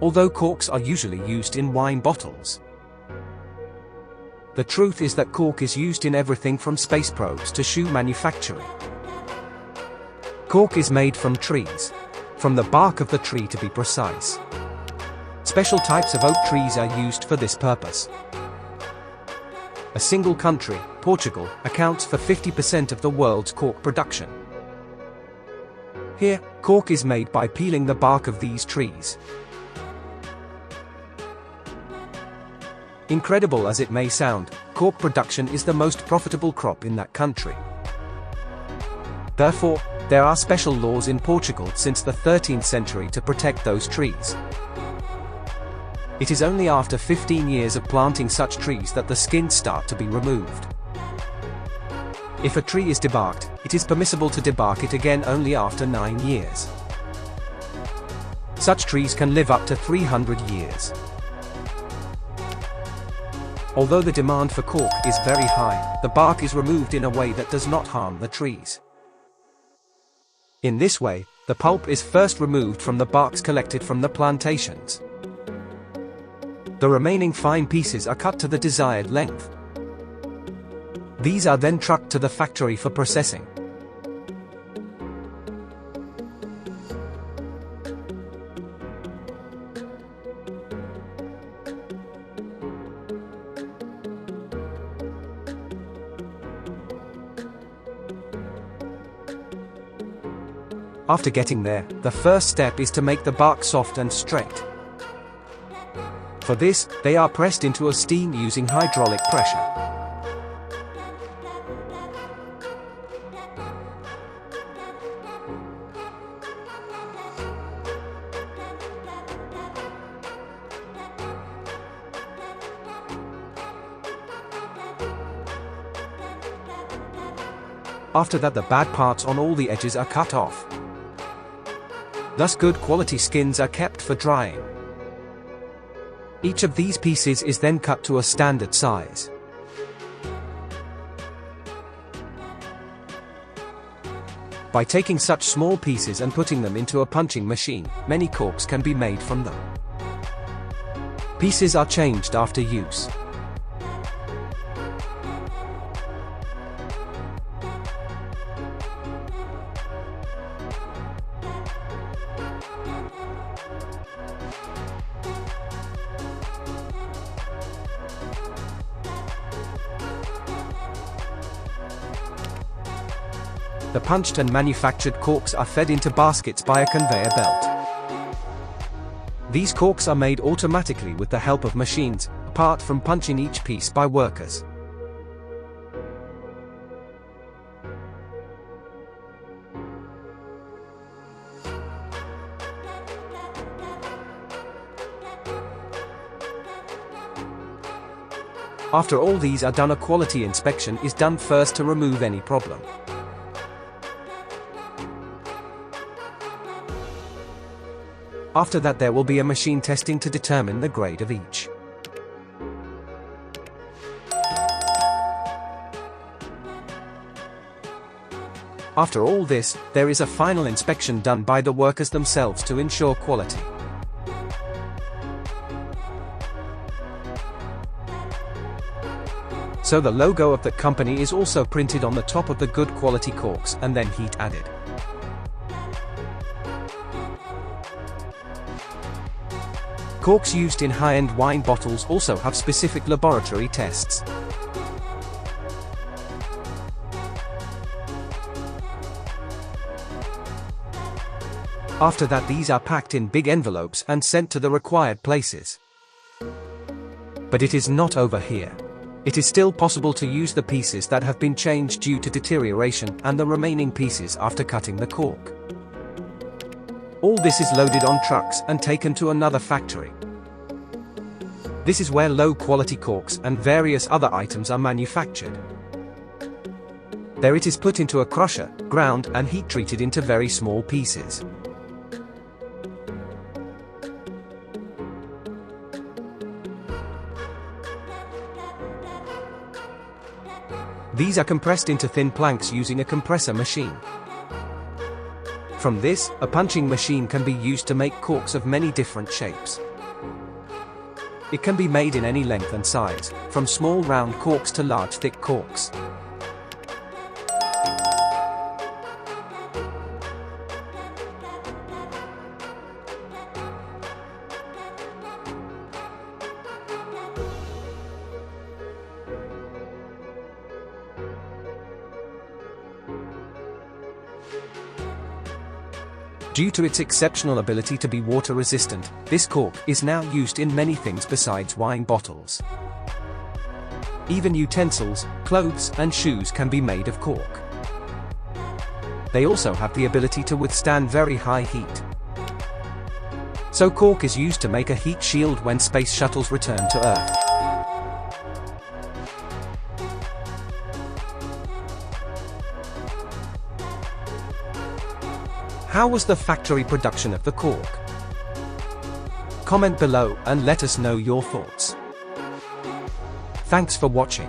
although corks are usually used in wine bottles. The truth is that cork is used in everything from space probes to shoe manufacturing. Cork is made from trees. From the bark of the tree, to be precise. Special types of oak trees are used for this purpose. A single country, Portugal, accounts for 50% of the world's cork production. Here, cork is made by peeling the bark of these trees. Incredible as it may sound, cork production is the most profitable crop in that country. Therefore, there are special laws in Portugal since the 13th century to protect those trees. It is only after 15 years of planting such trees that the skins start to be removed. If a tree is debarked, it is permissible to debark it again only after 9 years. Such trees can live up to 300 years. Although the demand for cork is very high, the bark is removed in a way that does not harm the trees. In this way, the pulp is first removed from the barks collected from the plantations. The remaining fine pieces are cut to the desired length. These are then trucked to the factory for processing. After getting there, the first step is to make the bark soft and straight. For this, they are pressed into a steam using hydraulic pressure. After that, the bad parts on all the edges are cut off. Thus good quality skins are kept for drying. Each of these pieces is then cut to a standard size. By taking such small pieces and putting them into a punching machine, many corks can be made from them. Pieces are changed after use. The punched and manufactured corks are fed into baskets by a conveyor belt. These corks are made automatically with the help of machines, apart from punching each piece by workers. After all these are done, a quality inspection is done first to remove any problem. After that, there will be a machine testing to determine the grade of each. After all this, there is a final inspection done by the workers themselves to ensure quality. So the logo of the company is also printed on the top of the good quality corks and then heat added. Corks used in high-end wine bottles also have specific laboratory tests. After that, these are packed in big envelopes and sent to the required places. But it is not over here. It is still possible to use the pieces that have been changed due to deterioration and the remaining pieces after cutting the cork. All this is loaded on trucks and taken to another factory. This is where low-quality corks and various other items are manufactured. There it is put into a crusher, ground and heat-treated into very small pieces. These are compressed into thin planks using a compressor machine. From this, a punching machine can be used to make corks of many different shapes. It can be made in any length and size, from small round corks to large thick corks. Due to its exceptional ability to be water resistant, this cork is now used in many things besides wine bottles. Even utensils, clothes, and shoes can be made of cork. They also have the ability to withstand very high heat. So cork is used to make a heat shield when space shuttles return to Earth. How was the factory production of the cork? Comment below and let us know your thoughts. Thanks for watching.